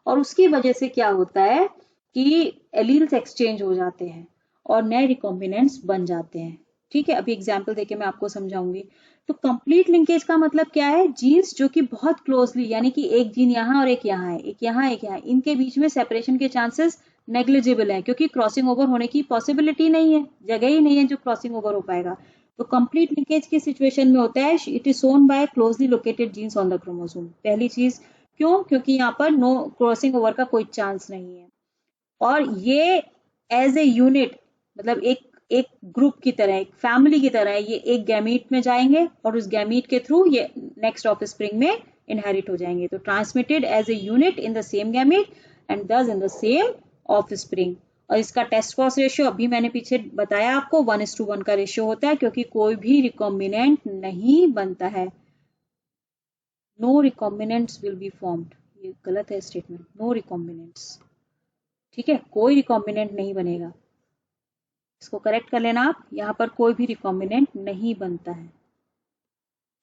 और उसकी वजह से क्या होता है कि एलील्स एक्सचेंज हो जाते हैं और नए रिकॉम्बिनेंट्स बन जाते हैं, ठीक है। अभी एग्जाम्पल देके मैं आपको समझाऊंगी। तो कंप्लीट लिंकेज का मतलब क्या है? जीन्स जो कि बहुत क्लोजली, यानी कि एक जीन यहाँ और एक यहाँ है, एक यहाँ एक यहाँ, इनके बीच में सेपरेशन के चांसेस नेग्लिजिबल है, क्योंकि क्रॉसिंग ओवर होने की पॉसिबिलिटी नहीं है, जगह ही नहीं है जो क्रॉसिंग ओवर हो पाएगा। तो कंप्लीट लिंकेज की सिचुएशन में होता है, it is shown by closely located genes on the chromosome. पहली चीज, क्यों? क्योंकि यहाँ पर नो क्रॉसिंग ओवर का कोई चांस नहीं है। और ये एज ए यूनिट, मतलब एक एक ग्रुप की तरह, एक फैमिली की तरह, ये एक गैमीट में जाएंगे और उस गैमीट के थ्रू ये नेक्स्ट ऑफस्प्रिंग में इनहेरिट हो जाएंगे। तो transmitted as a unit in the same gamete and thus in the same offspring. और इसका टेस्ट फॉर्स रेशियो अभी मैंने पीछे बताया आपको, 1:1 का रेशियो होता है, क्योंकि कोई भी रिकॉम्बिनेंट नहीं बनता है। No recombinants will be formed, ये गलत है स्टेटमेंट, नो रिकॉम्बिनेंट्स, ठीक है, कोई रिकॉम्बिनेंट नहीं बनेगा। इसको करेक्ट कर लेना आप, यहाँ पर कोई भी रिकॉम्बिनेंट नहीं बनता है।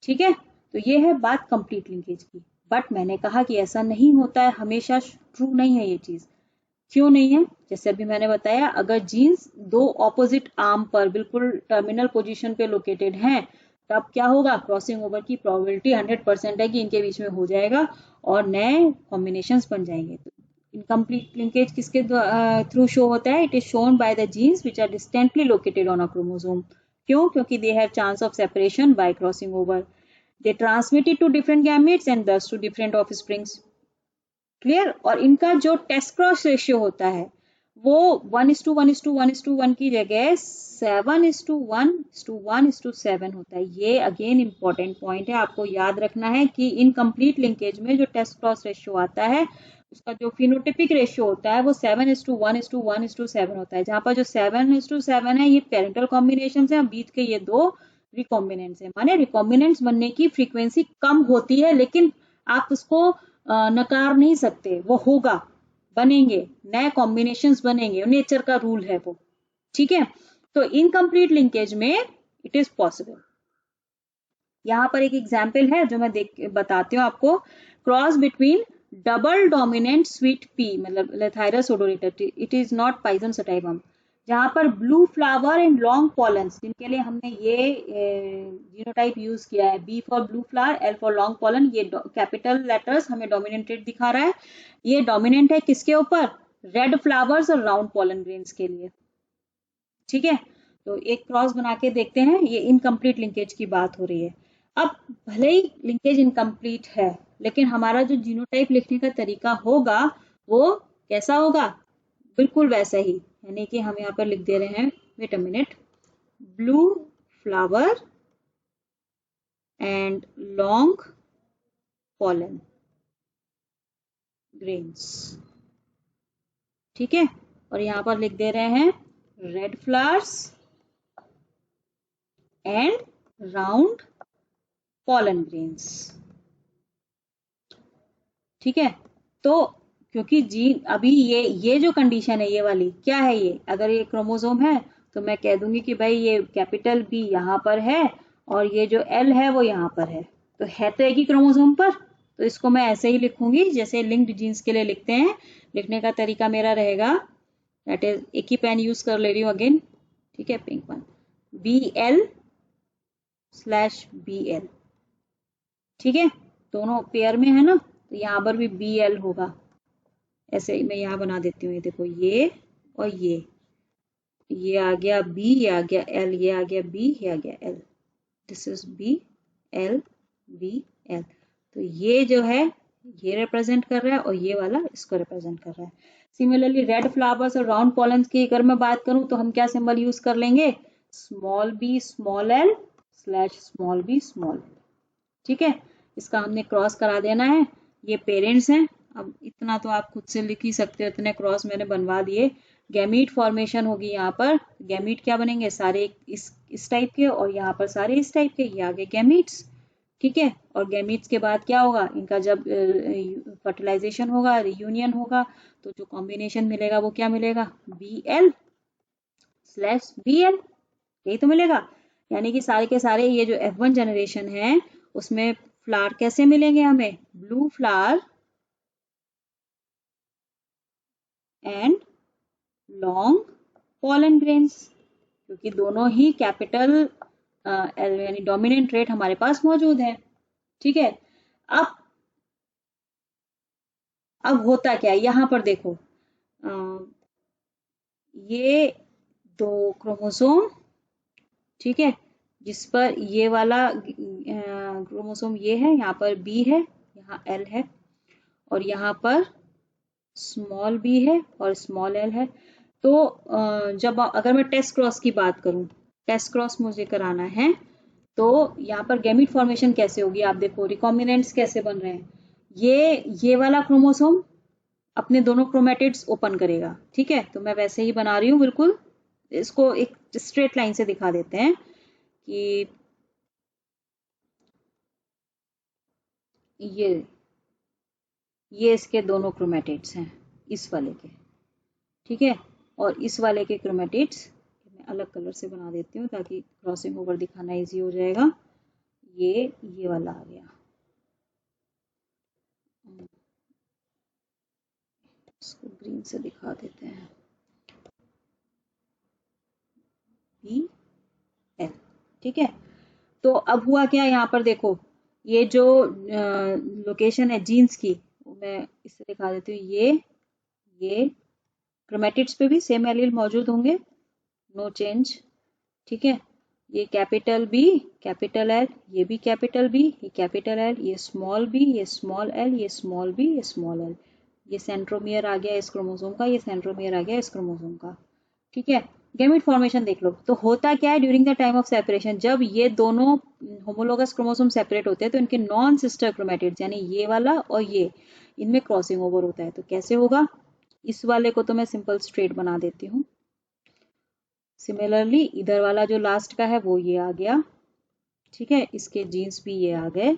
ठीक है, तो ये है बात कंप्लीट लिंकेज की। बट मैंने कहा कि ऐसा नहीं होता है, हमेशा ट्रू नहीं है ये चीज। क्यों नहीं है? जैसे अभी मैंने बताया, अगर जीन्स दो ऑपोजिट आर्म पर बिल्कुल टर्मिनल पोजीशन पे लोकेटेड हैं, तब क्या होगा, क्रॉसिंग ओवर की प्रोबेबिलिटी 100% है कि इनके बीच में हो जाएगा और नए कॉम्बिनेशंस बन जाएंगे। तो इनकम्प्लीट लिंकेज किसके थ्रू शो होता है? It is shown by the genes which are distantly located on a chromosome. क्यों? क्योंकि they have chance of separation by crossing over. They transmitted to different gametes and thus to different offsprings. Clear? और इनका जो test cross ratio होता है वो 1:1:1:1 की जगह 7:1:1:7 होता है। ये अगेन इंपॉर्टेंट पॉइंट है, आपको याद रखना है कि इनकम्प्लीट लिंकेज में जो टेस्ट क्रॉस रेशियो आता है उसका जो फिनोटिपिक रेशियो होता है वो 7:1:1:7 होता है। जहां पर जो 7:7 है ये पेरेंटल कॉम्बिनेशन है, बीच के ये दो रिकॉम्बिनेंट्स है। माने रिकॉम्बिनेंट्स बनने की फ्रीक्वेंसी कम होती है, लेकिन आप उसको नकार नहीं सकते, वो होगा, बनेंगे, नए कॉम्बिनेशंस बनेंगे, नेचर का रूल है वो। ठीक है, तो इनकम्प्लीट लिंकेज में इट इज पॉसिबल। यहां पर एक एग्जाम्पल है जो मैं बताती हूँ आपको। Cross between double dominant sweet pea, मतलब Lathyrus odoratus, it is not Pisum sativum. जहां पर blue flower and long pollens, जिनके लिए हमने ये जीनोटाइप यूज किया है, B for blue flower, L for long pollen, ये कैपिटल लेटर्स हमें डोमिनेटेड दिखा रहा है। ये डोमिनेंट है किसके ऊपर? रेड फ्लावर्स और राउंड पॉलन ग्रेन्स के लिए। ठीक है, तो एक क्रॉस बना के देखते हैं, ये इनकम्प्लीट लिंकेज की बात हो रही है। अब भले ही लिंकेज इनकम्प्लीट है, लेकिन हमारा जो जीनोटाइप लिखने का तरीका होगा वो कैसा होगा? बिल्कुल वैसा ही, यानी कि हम यहाँ पर लिख दे रहे हैं, wait a minute, blue flower and long pollen grains. ठीक है, और यहाँ पर लिख दे रहे हैं red flowers and round pollen grains. ठीक है, तो क्योंकि जीन अभी ये जो कंडीशन है, ये वाली क्या है, ये अगर ये क्रोमोसोम है तो मैं कह दूंगी कि भाई ये कैपिटल बी यहाँ पर है और ये जो एल है वो यहाँ पर है, तो है तो एक ही क्रोमोसोम पर, तो इसको मैं ऐसे ही लिखूंगी जैसे लिंक्ड जीन्स के लिए लिखते हैं। लिखने का तरीका मेरा रहेगा, दैट इज, एक ही पेन यूज कर ले रही हूँ अगेन, ठीक है, पिंक वन, BL/BL। ठीक है, दोनों पेयर में है ना, तो यहाँ पर भी BL होगा। ऐसे ही मैं यहाँ बना देती हूँ, ये देखो, ये और ये आ गया B, ये आ गया L, ये आ गया B, ये आ गया L, दिस इज BL/BL। तो ये जो है ये रिप्रेजेंट कर रहा है और ये वाला इसको रिप्रेजेंट कर रहा है। सिमिलरली रेड फ्लावर्स और राउंड पॉलन्स की अगर मैं बात करूं तो हम क्या सिंबल यूज कर लेंगे? b/l/b। ठीक है, इसका हमने क्रॉस करा देना है। ये पेरेंट्स हैं, अब इतना तो आप खुद से लिख ही सकते हो, इतने क्रॉस मैंने बनवा दिए। गैमीट फॉर्मेशन होगी यहाँ पर, गैमीट क्या बनेंगे? सारे इस टाइप के, और यहाँ पर सारे इस टाइप के, ये आगे गैमीट्स। ठीक है, और गैमीट्स के बाद क्या होगा? इनका जब फर्टिलाइजेशन होगा, रियूनियन होगा, तो जो कॉम्बिनेशन मिलेगा वो क्या मिलेगा? BL/BL, यही तो मिलेगा। यानी कि सारे के सारे ये जो F1 जनरेशन है उसमें फ्लावर कैसे मिलेंगे हमें? Blue flower and long pollen grains, क्योंकि दोनों ही कैपिटल यानी डोमिनेंट ट्रेट हमारे पास मौजूद है। ठीक है, अब होता क्या है यहां पर देखो, ये दो क्रोमोसोम, ठीक है, जिस पर ये वाला क्रोमोसोम ये है, यहाँ पर B है, यहाँ L है, और यहाँ पर स्मॉल b है और स्मॉल l है। तो जब अगर मैं टेस्ट क्रॉस की बात करूं, टेस्ट क्रॉस मुझे कराना है, तो यहाँ पर गैमीट फॉर्मेशन कैसे होगी? आप देखो रिकॉम्बिनेंट्स कैसे बन रहे हैं। ये वाला क्रोमोसोम अपने दोनों क्रोमेटिड्स ओपन करेगा। ठीक है, तो मैं वैसे ही बना रही हूँ बिल्कुल, इसको एक स्ट्रेट लाइन से दिखा देते हैं कि ये इसके दोनों क्रोमेटिड्स हैं, इस वाले के। ठीक है, और इस वाले के क्रोमेटिड्स मैं अलग कलर से बना देती हूँ ताकि क्रॉसिंग ओवर दिखाना इजी हो जाएगा। ये वाला आ गया, इसको ग्रीन से दिखा देते हैं, BL, ठीक है। तो अब हुआ क्या, यहाँ पर देखो ये जो लोकेशन है जीन्स की, मैं इससे दिखा देती हूँ। ये क्रोमेटिड्स पे भी सेम एलील मौजूद होंगे, नो चेंज, ठीक है। ये कैपिटल B, कैपिटल L, ये भी कैपिटल B, ये कैपिटल L, ये स्मॉल b, ये स्मॉल l, ये स्मॉल b, ये स्मॉल l। ये सेंट्रोमियर आ गया इस क्रोमोसोम का, ये सेंट्रोमियर आ गया इस क्रोमोसोम का, ठीक है। गैमेट फॉर्मेशन देख लो, तो होता क्या है during the time of separation, जब ये दोनों होमोलोगस क्रोमोसोम सेपरेट होते हैं तो इनके नॉन सिस्टर क्रोमेटिड्स यानी ये वाला और ये, इनमें क्रॉसिंग ओवर होता है। तो कैसे होगा, इस वाले को तो मैं सिंपल स्ट्रेट बना देती हूँ। सिमिलरली इधर वाला जो लास्ट का है वो ये आ गया, ठीक है। इसके जीन्स भी ये आ गए,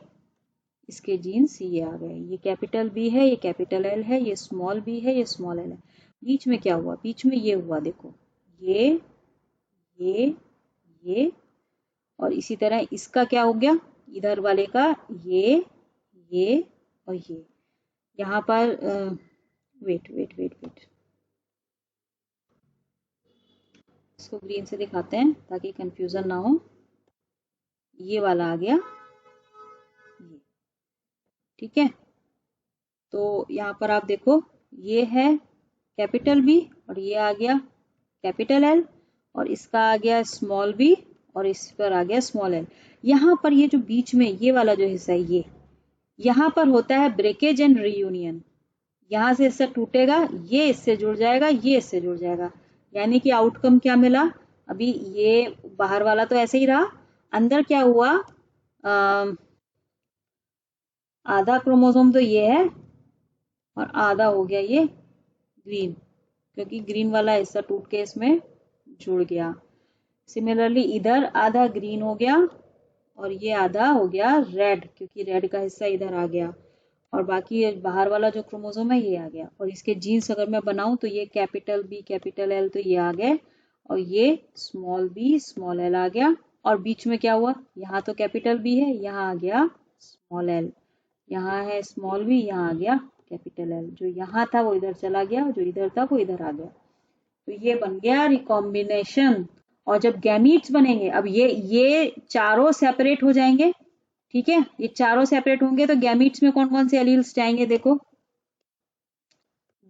इसके जीन्स ये आ गए। ये कैपिटल B है, ये कैपिटल L है, ये स्मॉल b है, ये स्मॉल l है। बीच में क्या हुआ, बीच में ये हुआ, देखो ये और इसी तरह इसका क्या हो गया, इधर वाले का ये और ये। यहाँ पर वेट, इसको ग्रीन से दिखाते हैं ताकि कंफ्यूजन ना हो। ये वाला आ गया ये, ठीक है। तो यहाँ पर आप देखो ये है कैपिटल B और ये आ गया कैपिटल L और इसका आ गया स्मॉल b और इस पर आ गया स्मॉल l। यहाँ पर ये जो बीच में ये वाला जो हिस्सा है, ये यहाँ पर होता है ब्रेकेज एंड रीयूनियन। यहाँ से हिस्सा टूटेगा, ये इससे जुड़ जाएगा, ये इससे जुड़ जाएगा, यानी कि आउटकम क्या मिला। अभी ये बाहर वाला तो ऐसे ही रहा, अंदर क्या हुआ, आधा क्रोमोसोम तो ये है और आधा हो गया ये ग्रीन, क्योंकि ग्रीन वाला हिस्सा टूट के इसमें जुड़ गया। सिमिलरली इधर आधा ग्रीन हो गया और ये आधा हो गया रेड, क्योंकि रेड का हिस्सा इधर आ गया और बाकी बाहर वाला जो क्रोमोसोम है ये आ गया। और इसके जीन्स अगर मैं बनाऊं तो ये कैपिटल B कैपिटल L तो ये आ गए और ये स्मॉल b स्मॉल l आ गया। और बीच में क्या हुआ, यहाँ तो कैपिटल B है, यहाँ आ गया स्मॉल l, यहाँ है स्मॉल b, यहाँ आ गया कैपिटल L। जो यहाँ था वो इधर चला गया, जो इधर था वो इधर आ गया। तो ये बन गया रिकॉम्बिनेशन। और जब गैमीट्स बनेंगे, अब ये चारों सेपरेट हो जाएंगे, ठीक है। ये चारों सेपरेट होंगे तो गैमीट्स में कौन कौन से एलील्स जाएंगे, देखो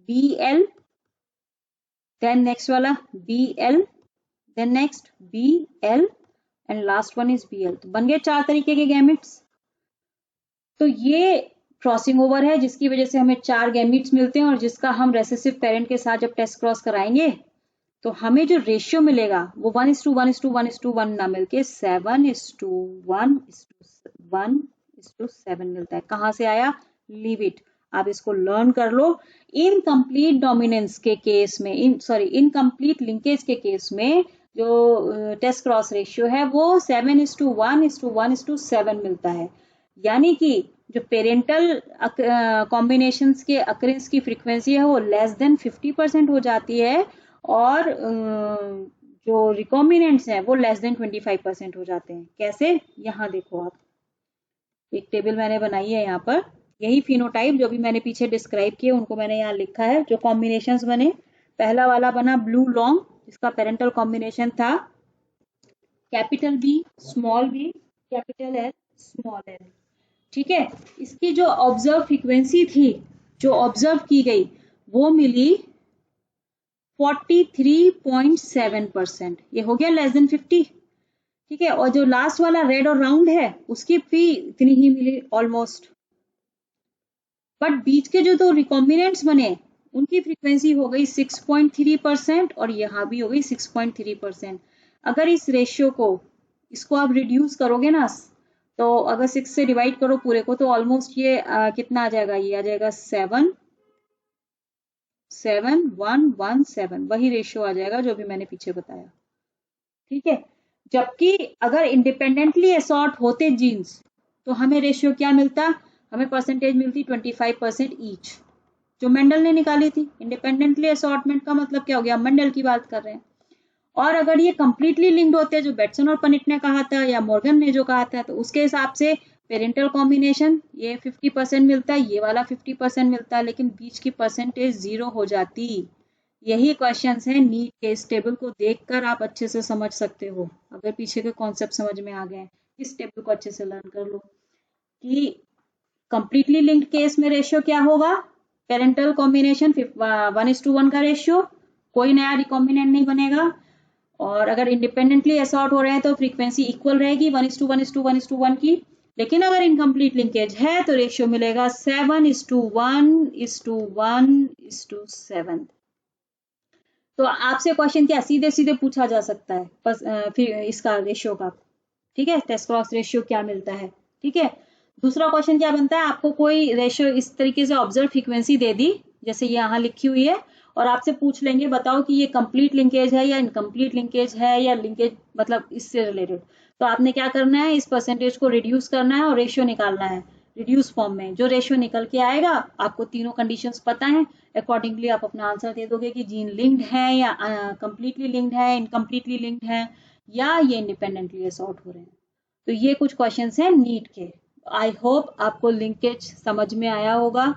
BL, देन नेक्स्ट वाला BL, then next BL and last one is BL। तो बन गए 4 तरीके के गैमीट्स। तो ये क्रॉसिंग ओवर है जिसकी वजह से हमें 4 गैमीट्स मिलते हैं और जिसका हम रेसेसिव पेरेंट के साथ जब टेस्ट क्रॉस कराएंगे तो हमें जो रेशियो मिलेगा वो 1:1:1:1 ना मिलके 7:1:1:7 मिलता है। कहाँ से आया, लीव इट, आप इसको लर्न कर लो। इनकम्प्लीट डोमिनेंस के केस में, इनकम्प्लीट लिंकेज के केस में जो टेस्ट क्रॉस रेशियो है वो 7:1:1:7 मिलता है। यानी कि जो पेरेंटल कॉम्बिनेशंस के अकरेंस की फ्रीक्वेंसी है वो लेस देन 50% हो जाती है और जो रिकॉम्बिनेंट्स हैं वो लेस देन 25% हो जाते हैं। कैसे, यहाँ देखो आप, एक टेबल मैंने बनाई है यहाँ पर, यही फिनोटाइप जो भी मैंने पीछे डिस्क्राइब किए उनको मैंने यहाँ लिखा है। जो कॉम्बिनेशंस बने, पहला वाला बना ब्लू लॉन्ग जिसका पेरेंटल कॉम्बिनेशन था capital B small b capital L small l, ठीक है। इसकी जो ऑब्जर्व फ्रीक्वेंसी थी, जो ऑब्जर्व की गई, वो मिली 43.7%, ये हो गया लेस देन 50, ठीक है। और जो लास्ट वाला रेड और राउंड है उसकी भी इतनी ही मिली ऑलमोस्ट। बट बीच के जो दो रिकॉम्बिनेंट्स बने उनकी फ्रीक्वेंसी हो गई 6.3% और यहाँ भी हो गई 6.3%। अगर इस रेशियो को, इसको आप रिड्यूस करोगे ना, तो अगर 6 से डिवाइड करो पूरे को तो ऑलमोस्ट ये कितना आ जाएगा, ये आ जाएगा 7:1:7, वही रेशियो आ जाएगा जो भी मैंने पीछे बताया, ठीक है। जबकि अगर इंडिपेंडेंटली असॉर्ट होते जीन्स तो हमें रेशियो क्या मिलता, हमें परसेंटेज मिलती 25% ईच, जो मेंडल ने निकाली थी। इंडिपेंडेंटली असॉर्टमेंट का मतलब क्या हो गया, मेंडल की बात कर रहे हैं। और अगर ये कंप्लीटली लिंक्ड होते हैं, जो बेटसन और पनिट ने कहा था या मॉर्गन ने जो कहा था, तो उसके हिसाब से पेरेंटल कॉम्बिनेशन ये 50% मिलता है, ये वाला 50% मिलता है, लेकिन बीच की परसेंटेज 0 हो जाती। यही क्वेश्चंस है नीट के। इस टेबल को देखकर आप अच्छे से समझ सकते हो, अगर पीछे के कॉन्सेप्ट समझ में आ गए, इस टेबल को अच्छे से लर्न कर लो कि कंप्लीटली लिंक्ड केस में रेशियो क्या होगा, पेरेंटल कॉम्बिनेशन 1:1 का रेशियो, कोई नया रिकॉम्बिनेंट नहीं बनेगा। और अगर इंडिपेंडेंटली असॉर्ट हो रहे हैं तो फ्रीक्वेंसी इक्वल रहेगी 1:1:1:1 की। लेकिन अगर इनकम्प्लीट लिंकेज है तो रेशियो मिलेगा 7:1:1:7। तो आपसे क्वेश्चन क्या सीधे सीधे पूछा जा सकता है फिर इसका रेशियो का, ठीक है, टेस्ट क्रॉस रेशियो क्या मिलता है, ठीक है। दूसरा क्वेश्चन क्या बनता है, आपको कोई रेशियो इस तरीके से ऑब्जर्व फ्रीक्वेंसी दे दी, जैसे ये यहाँ लिखी हुई है, और आपसे पूछ लेंगे बताओ कि ये कंप्लीट लिंकेज है या इनकम्प्लीट लिंकेज है, या लिंकेज मतलब इससे रिलेटेड। तो आपने क्या करना है, इस परसेंटेज को रिड्यूस करना है और रेशियो निकालना है रिड्यूस फॉर्म में। जो रेशियो निकल के आएगा, आपको तीनों कंडीशंस पता है, अकॉर्डिंगली आप अपना आंसर दे दोगे कि जीन लिंक्ड है या कंप्लीटली लिंक्ड है, इनकम्प्लीटली लिंक्ड है, या ये इंडिपेंडेंटली असॉर्ट हो रहे हैं। तो ये कुछ क्वेश्चंस हैं नीट के। आई होप आपको लिंकेज समझ में आया होगा।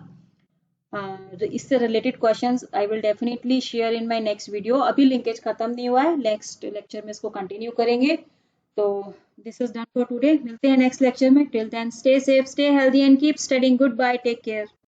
इससे related questions I will definitely share in my next video. अभी लिंकेज खत्म नहीं हुआ है, नेक्स्ट लेक्चर में इसको कंटिन्यू करेंगे। तो this is done for today, मिलते हैं नेक्स्ट लेक्चर में। Till then stay safe, stay healthy and keep studying. Goodbye, take care.